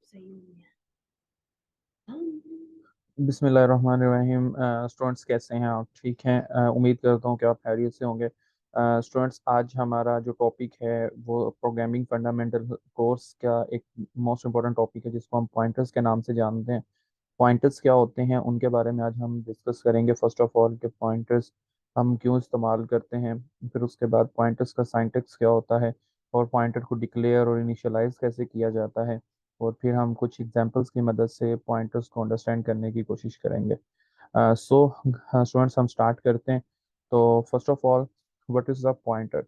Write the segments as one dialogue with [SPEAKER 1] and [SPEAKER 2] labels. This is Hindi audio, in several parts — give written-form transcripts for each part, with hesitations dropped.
[SPEAKER 1] सही हो गया।
[SPEAKER 2] बिस्मिल्लाहिर्रहमानिर्रहीम। स्टूडेंट्स कैसे हैं आप? ठीक हैं? उम्मीद करता हूँ कि आप खैरियत से होंगे। स्टूडेंट्स, आज हमारा जो टॉपिक है वो प्रोग्रामिंग फंडामेंटल कोर्स का एक मोस्ट इम्पोर्टेंट टॉपिक है जिसको हम पॉइंटर्स के नाम से जानते हैं। पॉइंटर्स क्या होते हैं उनके बारे में आज हम डिस्कस करेंगे। फर्स्ट ऑफ ऑल कि पॉइंटर्स हम क्यों इस्तेमाल करते हैं, फिर उसके बाद पॉइंटर्स का सिंटैक्स क्या होता है, और पॉइंटर को डिक्लेयर और इनिशियलाइज कैसे किया जाता है, और फिर हम कुछ एग्जांपल्स की मदद से पॉइंटर्स को अंडरस्टैंड करने की कोशिश करेंगे। सो स्टूडेंट्स, हम स्टार्ट करते हैं। तो first of all, what is a pointer?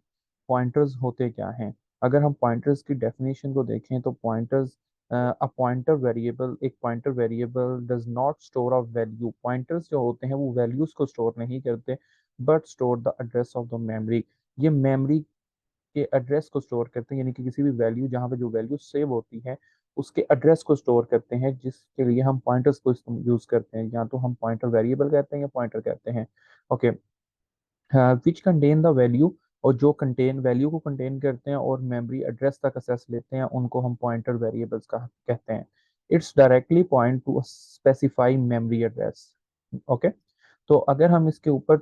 [SPEAKER 2] Pointers होते क्या हैं? अगर हम पॉइंटर्स की डेफिनेशन को देखें तो पॉइंटर्स अ पॉइंटर वेरिएबल एक pointer variable does not store a value. Pointers जो होते हैं वो वैल्यूज को स्टोर नहीं करते, but store the address of the memory. ये मेमोरी के एड्रेस को स्टोर करते हैं, यानी कि किसी भी वैल्यू जहाँ पे जो वैल्यू सेव होती है उसके एड्रेस को स्टोर करते हैं, जिसके लिए हम पॉइंटर्स को यूज करते हैं। या तो हम पॉइंटर वेरिएबल कहते हैं या पॉइंटर कहते हैं। Okay. Which contain the value, और जो कंटेन वैल्यू को कंटेन करते हैं और मेमोरी एड्रेस तक एक्सेस लेते हैं उनको हम पॉइंटर वेरिएबल्स का कहते हैं। It's directly point two specify memory address. Okay. तो अगर हम इसके ऊपर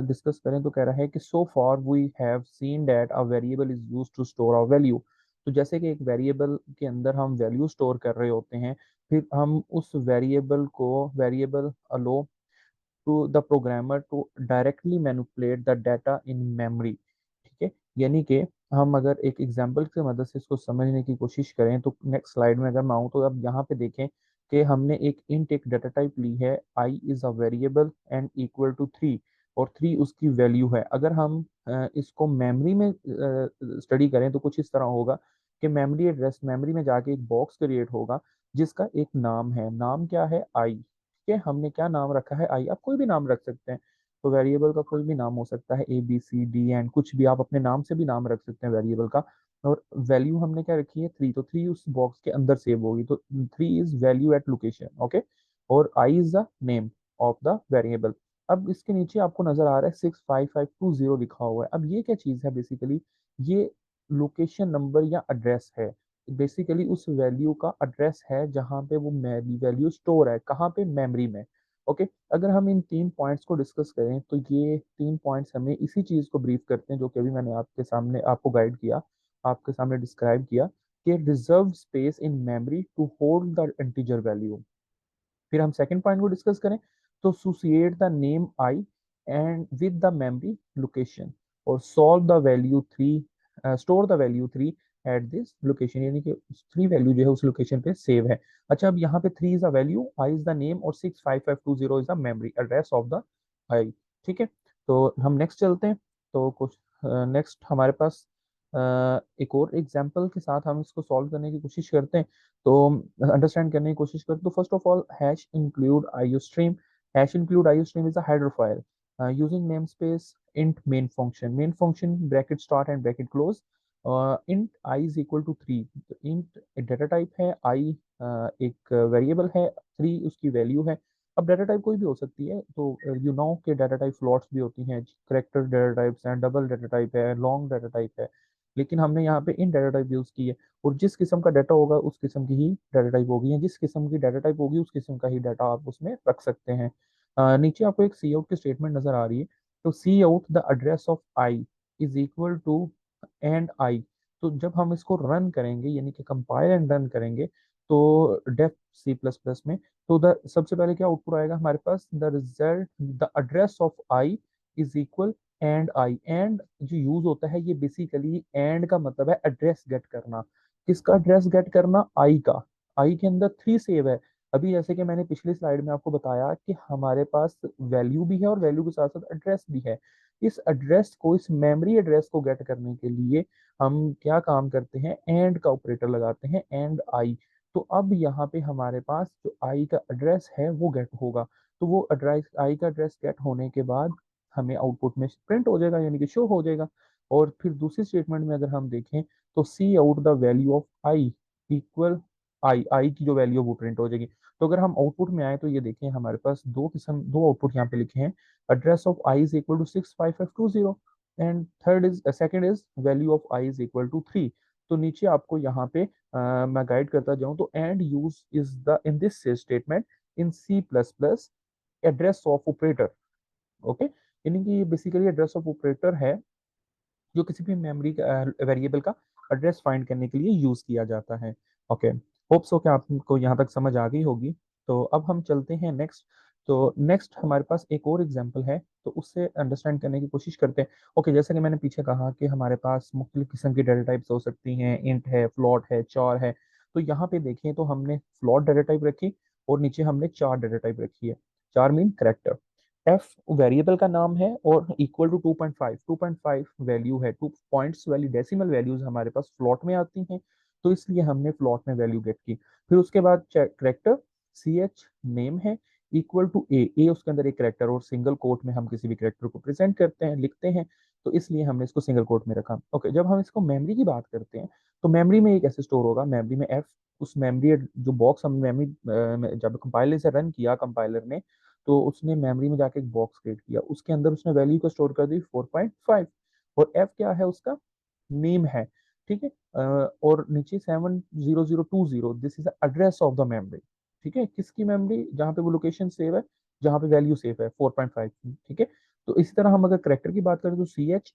[SPEAKER 2] डिस्कस करें तो कह रहा है कि so for we have seen that a variable is used to store a value. तो जैसे कि एक वेरिएबल के अंदर हम वैल्यू स्टोर कर रहे होते हैं, फिर हम उस variable allow to the programmer to directly manipulate the data in memory. ठीक है। यानी कि हम अगर एक एग्जांपल की मदद से इसको समझने की कोशिश करें तो नेक्स्ट स्लाइड में अगर मैं आऊँ तो अब यहाँ पे देखें कि हमने एक डाटा टाइप ली है, I is a variable and equal to 3, और 3 उसकी वैल्यू है। अगर हम इसको मेमोरी में स्टडी करें तो कुछ इस तरह होगा कि मेमोरी एड्रेस, मेमोरी में जाके एक बॉक्स क्रिएट होगा जिसका एक नाम है। नाम क्या है? आई। ठीक है। हमने क्या नाम रखा है? आई। आप कोई भी नाम रख सकते हैं। तो वेरिएबल का कोई भी नाम हो सकता है, ABCD एंड कुछ भी, आप अपने नाम से भी नाम रख सकते हैं वेरिएबल का। और वैल्यू हमने क्या रखी है? 3। तो 3 उस बॉक्स के अंदर सेव होगी, तो 3 is value at location. Okay. और I is the name of the variable. अब इसके नीचे आपको नजर आ रहा है 65520 लिखा हुआ है। अब ये क्या चीज है? बेसिकली ये लोकेशन नंबर या एड्रेस है। बेसिकली उस वैल्यू का एड्रेस है जहां पे वो वैल्यू स्टोर है। कहाँ पे? मेमोरी में। ओके। अगर हम इन 3 पॉइंट्स को डिस्कस करें तो ये 3 पॉइंट्स हमें इसी चीज को ब्रीफ करते हैं जो कि अभी मैंने आपके सामने आपको गाइड किया, आपके सामने डिस्क्राइब किया, कि reserve space in memory to hold the integer value. फिर हम सेकंड पॉइंट को डिस्कस करें तो associate the name I and with the memory location, और solve the value 3, store the value 3 at this location, यानी कि 3 वैल्यू जो है उस लोकेशन पे सेव है। अच्छा, अब यहाँ पे 3 is the value, I is the name, और 65520 is the memory address of the I. ठीक है। तो हम नेक्स्ट चलते हैं। तो कुछ नेक्स्ट हमारे पास एक और एग्जांपल के साथ हम इसको सॉल्व करने की कोशिश करते हैं। तो अंडरस्टैंड करने की कोशिश करते, तो first of all, hash include iostream. Hash include iostream is a header file using namespace int main function bracket start and bracket close, int I is equal to 3। तो int डेटा टाइप है, I एक वेरिएबल है, 3 उसकी वैल्यू है। अब डाटा टाइप कोई भी हो सकती है, तो यू नो कि डाटा टाइप फ्लोट्स भी होती हैं, करेक्टर डाटा टाइप्स हैं, डबल डाटा टाइप है, लॉन्ग डाटा टाइप है। लेकिन हमने यहाँ पे इन डाटा टाइप यूज की है, और जिस किस्म का डाटा होगा उस किस्म की ही डाटा टाइप होगी, या जिस किस्म की डाटा टाइप होगी उस किस्म का ही डाटा आप उसमें रख सकते हैं। नीचे आपको एक सी आउट की स्टेटमेंट नजर आ रही है। तो cout the address of I is equal to and I. तो जब हम इसको रन करेंगे, यानी कि कंपाइल एंड रन करेंगे, तो डेफ सी प्लस प्लस में, तो द सबसे पहले क्या आउटपुट आएगा हमारे पास? The result, the address of I is equal and I. And जो यूज होता है, ये बेसिकली एंड का मतलब है एड्रेस गेट करना। किसका एड्रेस गेट करना? आई का। आई के अंदर 3 सेव है। अभी जैसे कि मैंने पिछली स्लाइड में आपको बताया कि हमारे पास वैल्यू भी है और वैल्यू के साथ साथ एड्रेस भी है। इस एड्रेस को, इस मेमोरी एड्रेस को गेट करने के लिए हम क्या काम करते हैं? एंड का ऑपरेटर लगाते हैं, एंड आई। तो अब यहाँ पे हमारे पास जो आई का एड्रेस है वो गेट होगा। तो वो एड्रेस, आई का एड्रेस गेट होने के बाद हमें आउटपुट में प्रिंट हो जाएगा, यानी कि शो हो जाएगा। और फिर दूसरी स्टेटमेंट में अगर हम देखें तो cout the value of I equal I. I की जो वैल्यू है वो प्रिंट हो जाएगी। तो अगर हम आउटपुट में आए तो ये देखें हमारे पास दो आउटपुट यहाँ पे लिखे हैं। Address of I is equal to 65520, and third is second is value of I is equal to 3। तो नीचे आपको यहाँ पे मैं गाइड करता जाऊं तो and use is the in this statement in C plus plus address of operator. Okay, यानी कि ये बेसिकली एड्रेस ऑफ ऑपरेटर है जो किसी भी मेमोरी वेरिएबल का एड्रेस फाइंड करने के लिए यूज किया जाता है। ओके, होप सो कि आपको यहाँ तक समझ आ गई होगी। तो अब हम चलते हैं नेक्स्ट। तो नेक्स्ट हमारे पास एक और एग्जांपल है, तो उससे अंडरस्टैंड करने की कोशिश करते हैं। ओके, जैसा कि मैंने पीछे कहा कि हमारे पास मुख्तलिफ किस्म की डाटा टाइप्स हो सकती हैं, इंट है, फ्लोट है, चार है। तो यहाँ पे देखें तो हमने फ्लोट डाटा टाइप रखी और नीचे हमने चार डाटा टाइप रखी है। चार मीन करेक्टर, एफ वेरिएबल का नाम है और इक्वल टू 2.5, 2.5 वैल्यू है। 2 पॉइंट्स वाली डेसिमल वैल्यूज हमारे पास फ्लॉट में आती हैं, तो इसलिए हमने फ्लॉट में वैल्यू गेट की। फिर उसके बाद करेक्टर, सी एच नेम है, इक्वल टू ए उसके अंदर एक करेक्टर, और सिंगल कोट में हम किसी भी करेक्टर को प्रेजेंट करते हैं, लिखते हैं, तो इसलिए हमने इसको सिंगल कोट में रखा। ओके, जब हम इसको मेमोरी की बात करते हैं तो मेमोरी में एक ऐसे स्टोर होगा, मेमोरी में एफ, उस मेमोरी जो बॉक्स हम मेमोरी जब कंपाइलर से रन किया कंपाइलर ने, तो उसने मेमोरी में जाके एक बॉक्स क्रिएट किया, उसके अंदर उसने वैल्यू को स्टोर कर दी 4.5, और एफ क्या है उसका नेम है। ठीक है, और नीचे 70020, this is address of the memory. ठीक है, किसकी मेमोरी, जहाँ पे वो लोकेशन सेव है, जहाँ पे वैल्यू सेव है 4.5 की। ठीक है, तो इसी तरह हम अगर करेक्टर की बात करें तो सी एच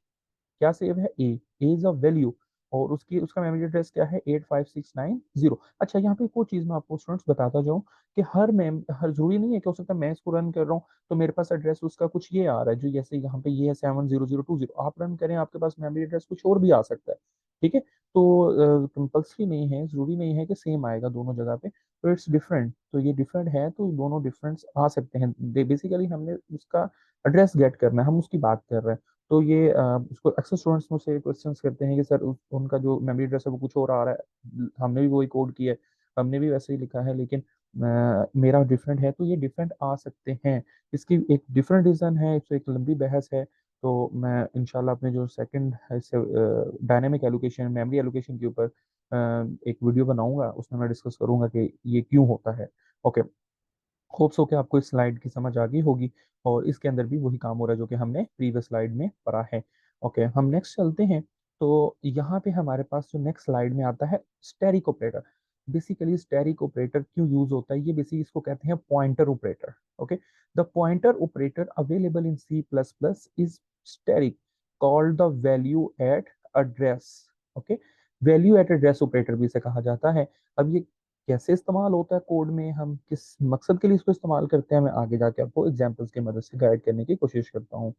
[SPEAKER 2] क्या सेव है, ए इज अ वैल्यू, और उसकी उसका मेमोरी एड्रेस क्या है 85690। अच्छा, यहाँ पे एक और चीज मैं आपको स्टूडेंट्स बताता जाऊँ कि हर जरूरी नहीं है कि हो सकता है मैं इसको रन कर रहा हूँ तो मेरे पास एड्रेस उसका कुछ ये आ रहा है, जो जैसे यहाँ पे ये है 70020, आप रन करें आपके पास मेमोरी एड्रेस कुछ और भी आ सकता है। ठीक है, तो कंपल्सरी नहीं है, जरूरी नहीं है कि सेम आएगा दोनों जगह पे, तो इट्स डिफरेंट, तो ये डिफरेंट है, तो दोनों डिफरेंस आ सकते हैं। बेसिकली हमने उसका एड्रेस गेट करना है, हम उसकी बात कर रहे हैं। तो ये उसको अक्सर स्टूडेंट्स मुझसे क्वेश्चन करते हैं कि सर उनका जो मेमोरी एड्रेस है वो कुछ और आ रहा है, हमने भी वही कोड किया है, हमने भी वैसे ही लिखा है, लेकिन मेरा डिफरेंट है, तो ये डिफरेंट आ सकते हैं। इसकी एक डिफरेंट रीज़न है, इससे एक लंबी बहस है, तो मैं इंशाल्लाह अपने जो सेकंड इससे डायनेमिक एलोकेशन मेमोरी एलोकेशन के ऊपर एक वीडियो बनाऊंगा, उसमें मैं डिस्कस करूंगा कि ये क्यों होता है। ओके, होप्स हो कि आपको इस स्लाइड की समझ आ गई होगी, और इसके अंदर भी वही काम हो रहा है जो कि हमने प्रीवियस स्लाइड में पढ़ा है। ओके, हम नेक्स्ट चलते हैं। तो यहाँ पे हमारे पास जो नेक्स्ट स्लाइड में आता है static operator. Basically static operator क्यों यूज होता है, ये बेसिकली इसको कहते हैं pointer operator. Okay, the pointer operator available in C plus plus is static, called the value at address. Okay, value at address operator भी इसे कहा जाता है। अब ये कैसे इस्तेमाल होता है कोड में, हम किस मकसद के लिए इसको इस्तेमाल करते हैं, मैं आगे जाके आपको एग्जांपल्स की मदद से गाइड करने की कोशिश करता हूँ।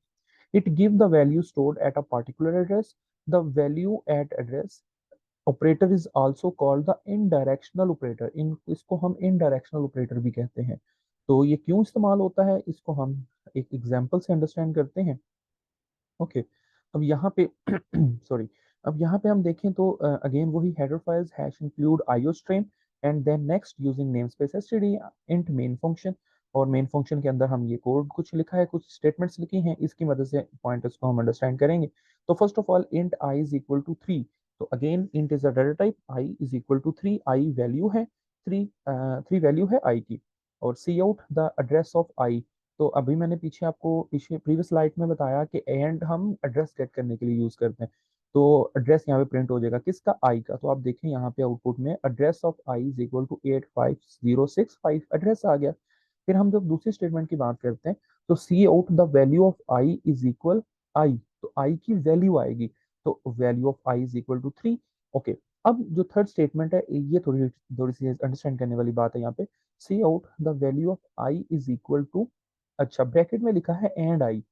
[SPEAKER 2] It give the value stored at a particular address, the value at address operator is also called the indirectional operator, इन इसको हम इनडायरेक्शनल ऑपरेटर भी कहते हैं। तो ये क्यों इस्तेमाल होता है, इसको हम एक एग्जांपल से अंडरस्टैंड करते हैं। ओके, अब यहाँ पे सॉरी, अब यहाँ पे हम देखें तो अगेन वही header files hash include iostream and then next using namespace STD int main function, और मेन फंक्शन के अंदर हम ये कोड कुछ लिखा है, कुछ स्टेटमेंट्स लिखी हैं, इसकी मदद से पॉइंटर्स को हम अंडरस्टैंड करेंगे। तो first of all int i is equal to 3, तो again int is a data type, i is equal to 3, i value है 3, 3 वैल्यू है आई की, और cout the address of i. तो अभी मैंने पीछे आपको पीछे प्रीवियस स्लाइड में बताया कि एंड हम एड्रेस गेट करने के लिए यूज करते हैं, तो एड्रेस यहाँ पे प्रिंट हो जाएगा किसका, आई का। तो आप देखें यहाँ पे आउटपुट में address of I is equal to 85065 address आ गया। फिर हम जब दूसरी स्टेटमेंट की बात करते हैं तो cout the value of I is equal I, तो आई की वैल्यू आएगी, तो value of I is equal to 3। Okay, अब जो थर्ड स्टेटमेंट है ये थोड़ी थोड़ी सी अंडरस्टैंड करने वाली बात है यहाँ पे। Cout the value of I is equal to, अच्छा ब्रैकेट में लिखा है एंड आई,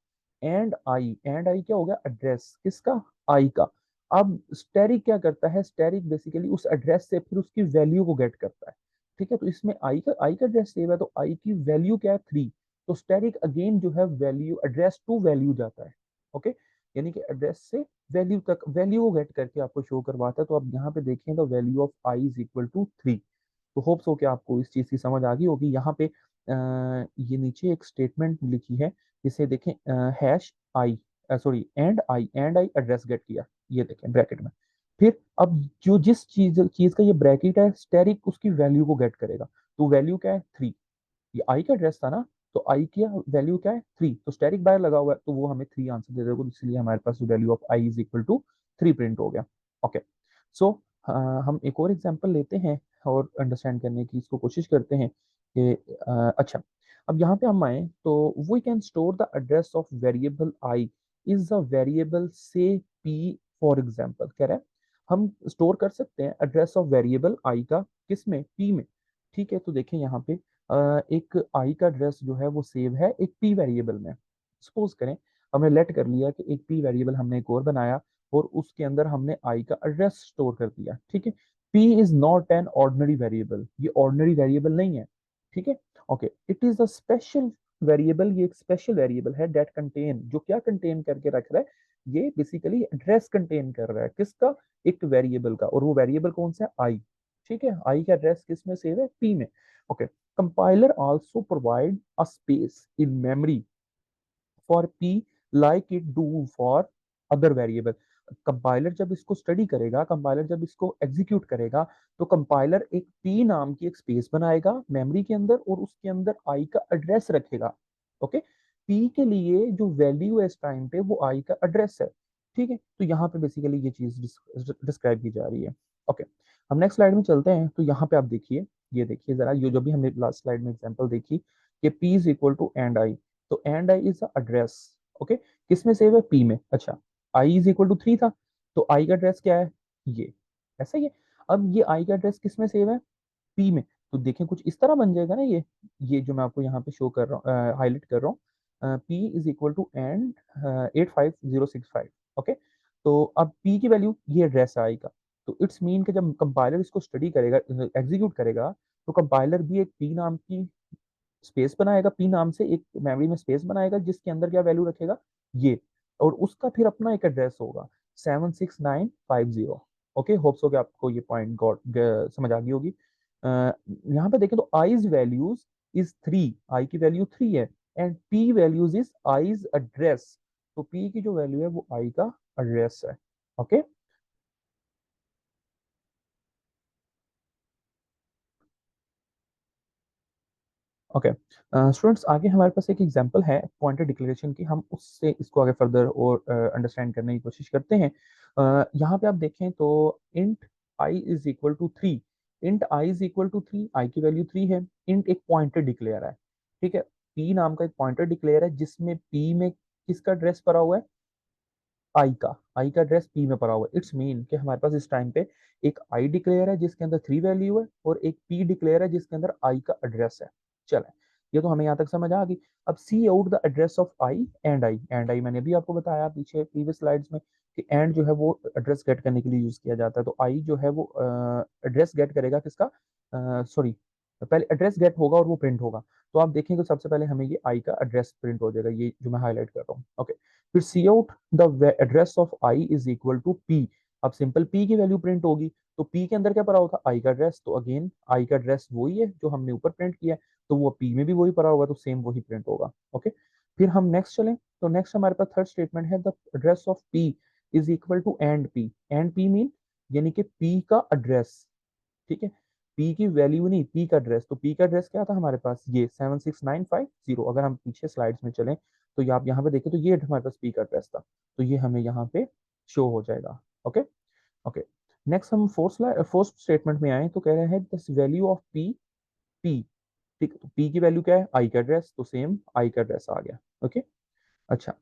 [SPEAKER 2] एंड आई क्या हो गया, एड्रेस किसका, आई का। अब स्टैरिक क्या करता है, स्टैरिक बेसिकली उस एड्रेस से फिर उसकी वैल्यू को गेट करता है। ठीक है, तो इसमें आई का एड्रेस सेव है, तो आई की वैल्यू क्या है 3, तो स्टैरिक अगेन जो है वैल्यू एड्रेस टू वैल्यू जाता है। ओके, यानी कि एड्रेस से वैल्यू तक वैल्यू को गेट करके आपको शो करवाता है। तो आप यहाँ पे देखें तो value of I is equal to 3। तो होप्स हो कि आपको इस चीज की समझ आ गई होगी। यहाँ पे ये नीचे एक स्टेटमेंट लिखी है, जिसे देखें hash i, sorry and i address get किया, ये देखें ब्रैकेट में। फिर अब जो जिस चीज चीज का ये ब्रैकेट है, स्टेरिक उसकी वैल्यू को गेट करेगा, तो वैल्यू क्या है 3, ये आई का एड्रेस था ना, तो आई की वैल्यू क्या है 3, तो स्टेरिक बाय लगा हुआ है, तो वो हमें 3 आंसर दे देगा, इसलिए हमारे पास value of I is equal to 3 print हो गया। ओके, सो हम एक और एग्जांपल लेते हैं और अंडरस्टैंड करने की इसको कोशिश करते हैं कि अच्छा, अब यहाँ पे हम आए तो we can store the address of variable i is a variable से पी, फॉर एग्जांपल कह रहा है हम स्टोर कर सकते हैं एड्रेस ऑफ वेरिएबल आई का, किस में, पी में। ठीक है, तो देखें यहाँ पे एक आई का एड्रेस जो है वो सेव है एक पी वेरिएबल में। सपोज करें हमने लेट कर लिया कि एक पी वेरिएबल हमने एक और बनाया और उसके अंदर हमने आई का एड्रेस स्टोर कर दिया। ठीक है, P is not an ordinary variable, ये ऑर्डिनरी वेरिएबल नहीं है। ठीक है, okay, it is a special variable, ये एक स्पेशल वेरिएबल है दैट कंटेन, जो क्या कंटेन करके रख रहा है, ये बेसिकली एड्रेस कंटेन कर रहा है किसका, एक वेरिएबल का, और वो वेरिएबल कौन सा है, आई। ठीक है, आई का एड्रेस किस में सेव है, पी में। Okay, compiler also provide a space in memory for P like it do for other variable. Compiler जब इसको स्टडी करेगा, कंपाइलर जब इसको एग्जीक्यूट करेगा, तो कंपाइलर एक पी नाम की एक स्पेस बनाएगा मेमोरी के अंदर और उसके अंदर आई का एड्रेस रखेगा। ओके, पी के लिए जो वैल्यू है इस टाइम पे वो आई का एड्रेस है। ठीक है, तो यहाँ पे बेसिकली ये चीज डिस्क्राइब की जा रही है। ओके, हम नेक्स्ट स्लाइड में चलते हैं, तो यहाँ पे आप देखिए, ये देखिए जरा, ये जो भी हमने लास्ट स्लाइड में एग्जांपल देखी कि p is equal to and I, तो and I is address. Okay, किस में सेव है, पी में। अच्छा, आई इज इक्वल टू 3 था, तो आई का एड्रेस क्या है, ये, ऐसा ही है। अब ये आई का एड्रेस किस में सेव है, पी में, तो देखें कुछ इस तरह बन जाएगा ना, ये जो मैं आपको यहाँ पे शो कर रहा हूँ, हाईलाइट कर रहा हूँ, p is equal to and 85065। Okay, तो अब पी की वैल्यू ये एड्रेस है आई का, तो इट्स मीन कि जब कंपाइलर इसको स्टडी करेगा, एग्जीक्यूट करेगा, तो कंपाइलर भी एक पी नाम की स्पेस बनाएगा, पी नाम से एक मेमोरी में स्पेस बनाएगा जिसके अंदर क्या वैल्यू रखेगा, ये, और उसका फिर अपना एक एड्रेस होगा 76950। ओके, होप्स हो कि आपको ये पॉइंट गॉट समझ आ गई होगी। यहाँ पे देखें तो आईज वैल्यूज इज 3, आई की वैल्यू 3 है, and P values is eyes address, तो पी की जो वैल्यू है वो आई का एड्रेस है। ओके, ओके स्टूडेंट्स, आगे हमारे पास एक एग्जांपल है पॉइंटर डिक्लेरेशन की, हम उससे इसको आगे फर्दर और अंडरस्टैंड करने की कोशिश करते हैं। यहाँ पे आप देखें तो int i is equal to 3, int i is equal to 3, i की वैल्यू 3 है, इंट एक पॉइंटर डिक्लेयर है। ठीक है, पी नाम का एक पॉइंटर डिक्लेयर है जिसमें पी में किसका एड्रेस पड़ा हुआ है, आई का एड्रेस पी में पड़ा हुआ है। इट्स मीन कि हमारे पास इस टाइम पे एक आई डिक्लेयर है जिसके अंदर 3 वैल्यू है और एक पी डिक्लेयर है जिसके अंदर आई का एड्रेस है। चले, ये तो हमें यहाँ तक समझ आ गई। अब cout the address of I and I, and I मैंने भी आपको बताया पीछे प्रीवियस स्लाइड्स में कि एंड जो है वो एड्रेस गेट करने के लिए यूज किया जाता है, तो आई जो है वो एड्रेस गेट करेगा किसका, सॉरी, पहले एड्रेस गेट होगा और वो प्रिंट होगा। तो आप देखेंगे सबसे पहले हमें ये आई का एड्रेस प्रिंट हो जाएगा, ये जो मैं हाईलाइट कर रहा हूँ। ओके, फिर cout the address of I is equal to P, अब सिंपल पी की वैल्यू प्रिंट होगी, तो पी के अंदर क्या पड़ा होगा, आई का एड्रेस, तो अगेन आई का एड्रेस वही है जो हमने ऊपर प्रिंट किया है, तो वो पी में भी वही पड़ा होगा, तो सेम वही प्रिंट होगा। ओके, फिर हम नेक्स्ट चलें, तो नेक्स्ट हमारे पास थर्ड स्टेटमेंट है the address of p is equal to and p mean यानी कि पी का एड्रेस। ठीक है, पी की वैल्यू नहीं, पी का एड्रेस, तो पी का एड्रेस क्या था हमारे पास, ये 76950। अगर हम पीछे स्लाइड्स में चलें तो ये आप यहाँ पे देखें तो ये हमारे पास पी का एड्रेस था, तो ये हमें यहाँ पे शो हो जाएगा। ओके, ओके, नेक्स्ट हम फोर्थ स्टेटमेंट में आए तो कह रहे हैं this value of P, P, ठीक है, तो पी की वैल्यू क्या है, आई का एड्रेस, तो सेम आई का एड्रेस आ गया। ओके, अच्छा,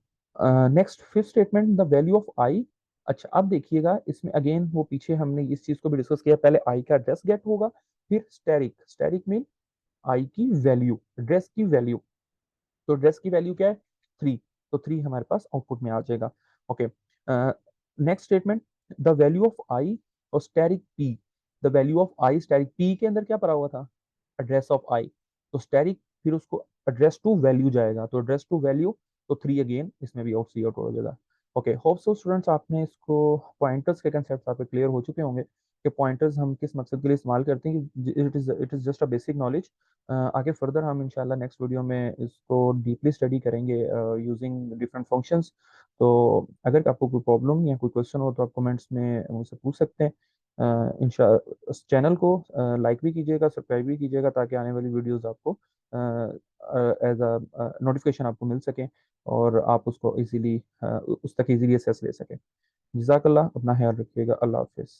[SPEAKER 2] next fifth statement the value of I. अच्छा, अब देखिएगा इसमें अगेन वो पीछे हमने इस चीज को भी डिस्कस किया, पहले आई का एड्रेस गेट होगा, फिर स्टेरिक, स्टेरिक मीन आई की वैल्यू, एड्रेस की वैल्यू, तो एड्रेस की वैल्यू क्या है, 3, तो 3 हमारे पास आउटपुट में आ जाएगा। Okay, next statement the value of I और asterisk P, the value of I asterisk P के अंदर क्या पड़ा हुआ था, एड्रेस ऑफ आई, तो स्टेरिक फिर उसको एड्रेस टू वैल्यू जाएगा, तो एड्रेस टू वैल्यू, तो 3 अगेन इसमें भी आउट सी आउट हो जाएगा। ओके, होप सो स्टूडेंट्स आपने इसको पॉइंटर्स के कंसेप्ट आपके क्लियर हो चुके होंगे कि पॉइंटर्स हम किस मकसद के लिए इस्तेमाल करते हैं, कि it is just a basic knowledge. आगे फर्दर हम इंशाल्लाह नेक्स्ट वीडियो में इसको डीपली स्टडी करेंगे यूजिंग डिफरेंट फंक्शंस। तो अगर आपको कोई प्रॉब्लम या कोई क्वेश्चन हो तो आप कमेंट्स में मुझसे पूछ सकते हैं। इंशा इस चैनल को लाइक भी कीजिएगा, सब्सक्राइब भी कीजिएगा, ताकि आने वाली वीडियोस आपको एज अ नोटिफिकेशन आपको मिल सके और आप उसको इजीली उस तक इजीली एक्सेस ले सकें। जज़ाकल्लाह, अपना ख्याल रखिएगा, अल्लाह हाफिज़।